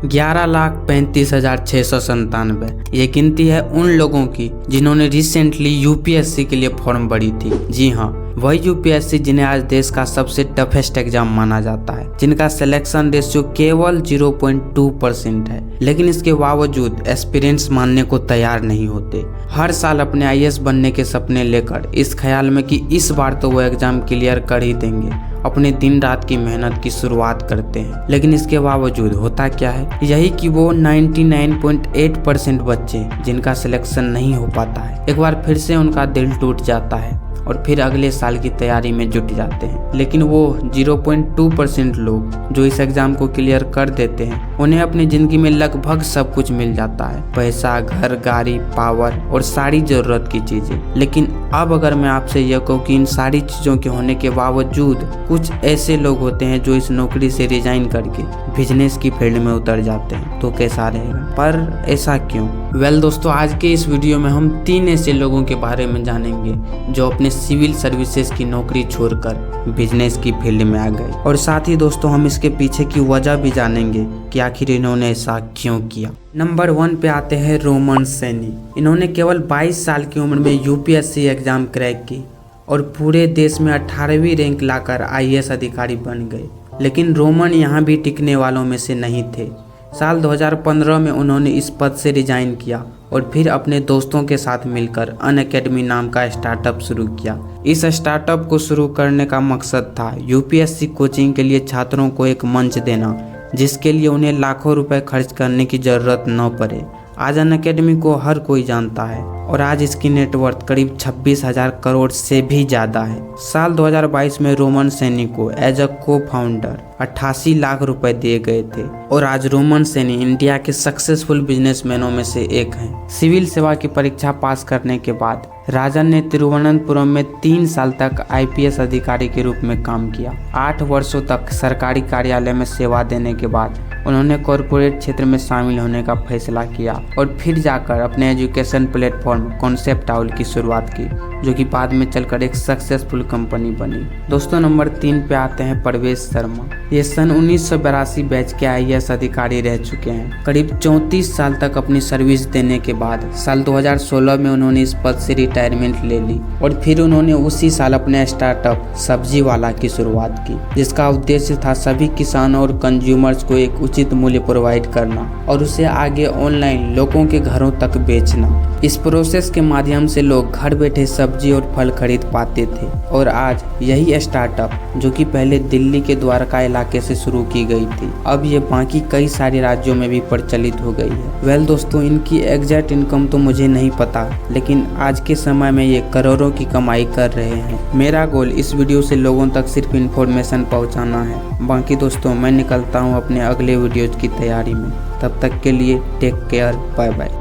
11,35,697। ये गिनती है उन लोगों की जिन्होंने रिसेंटली यूपीएससी के लिए फॉर्म भरी थी। जी हाँ, वही यूपीएससी जिन्हें आज देश का सबसे टफेस्ट एग्जाम माना जाता है, जिनका सिलेक्शन रेशियो केवल 0.2% है, लेकिन इसके बावजूद एस्पिरेंट्स मानने को तैयार नहीं होते। हर साल अपने आईएएस बनने के सपने लेकर इस ख्याल में कि इस बार तो वो एग्जाम क्लियर कर ही देंगे, अपने दिन रात की मेहनत की शुरुआत करते हैं। लेकिन इसके बावजूद होता क्या है, यही कि वो 99.8% बच्चे जिनका सिलेक्शन नहीं हो पाता है, एक बार फिर से उनका दिल टूट जाता है और फिर अगले साल की तैयारी में जुट जाते हैं। लेकिन वो 0.2% लोग जो इस एग्जाम को क्लियर कर देते हैं, उन्हें अपनी जिंदगी में लगभग सब कुछ मिल जाता है, पैसा, घर, गाड़ी, पावर और सारी जरूरत की चीजें। लेकिन अब अगर मैं आपसे यह कहूँ कि इन सारी चीजों के होने के बावजूद कुछ ऐसे लोग होते हैं जो इस नौकरी से रिजाइन करके बिजनेस की फील्ड में उतर जाते हैं, तो कैसा रहेगा? पर ऐसा क्यों? दोस्तों, आज के इस वीडियो में हम 3 ऐसे लोगों के बारे में जानेंगे जो अपने सिविल सर्विसेज की नौकरी छोड़कर बिजनेस की फील्ड में आ गए, और साथ ही दोस्तों हम इसके पीछे की वजह भी जानेंगे कि आखिर इन्होंने ऐसा क्यों किया। नंबर 1 पे आते हैं रोमन सैनी। इन्होंने केवल 22 साल की उम्र में यूपीएससी एग्जाम क्रैक की और पूरे देश में 18वीं रैंक लाकर आईएएस अधिकारी बन गए। लेकिन रोमन यहाँ भी टिकने वालों में से नहीं थे। साल 2015 में उन्होंने इस पद से रिजाइन किया और फिर अपने दोस्तों के साथ मिलकर अनअकैडमी नाम का स्टार्टअप शुरू किया। इस स्टार्टअप को शुरू करने का मकसद था यूपीएससी कोचिंग के लिए छात्रों को एक मंच देना, जिसके लिए उन्हें लाखों रुपए खर्च करने की जरूरत न पड़े। आज अनअकैडमी को हर कोई जानता है और आज इसकी नेटवर्थ करीब 26,000 करोड़ से भी ज्यादा है। साल 2022 में रोमन सैनी को एज अ को फाउंडर 88 लाख रुपए दिए गए थे और आज रोमन सैनी इंडिया के सक्सेसफुल बिजनेसमैनों में से एक हैं। सिविल सेवा की परीक्षा पास करने के बाद राजन ने तिरुवनंतपुरम में 3 साल तक आईपीएस अधिकारी के रूप में काम किया। 8 वर्षों तक सरकारी कार्यालय में सेवा देने के बाद उन्होंने कॉरपोरेट क्षेत्र में शामिल होने का फैसला किया और फिर जाकर अपने एजुकेशन प्लेटफॉर्म कॉन्सेप्ट आउल की शुरुआत की, जो कि बाद में चलकर एक सक्सेसफुल कंपनी बनी। दोस्तों, नंबर 3 पे आते हैं प्रवेश शर्मा। ये सन 1982 बैच के आईएएस अधिकारी रह चुके हैं। करीब 34 साल तक अपनी सर्विस देने के बाद साल 2016 में उन्होंने इस पद से रिटायरमेंट ले ली और फिर उन्होंने उसी साल अपने स्टार्टअप सब्जी वाला की शुरुआत की, जिसका उद्देश्य था सभी किसानों और कंज्यूमर्स को एक उचित मूल्य प्रोवाइड करना और उसे आगे ऑनलाइन लोगों के घरों तक बेचना। इस प्रोसेस के माध्यम से लोग घर बैठे सब्जी और फल खरीद पाते थे और आज यही स्टार्टअप, जो कि पहले दिल्ली के द्वारका इलाके से शुरू की गई थी, अब ये बाकी कई सारे राज्यों में भी प्रचलित हो गई है। दोस्तों, इनकी एग्जैक्ट इनकम तो मुझे नहीं पता, लेकिन आज के समय में ये करोड़ों की कमाई कर रहे हैं। मेरा गोल इस वीडियो से लोगों तक सिर्फ इन्फॉर्मेशन पहुँचाना है। बाकी दोस्तों, मैं निकलता हूँ अपने अगले वीडियोज की तैयारी में। तब तक के लिए टेक केयर, बाय बाय।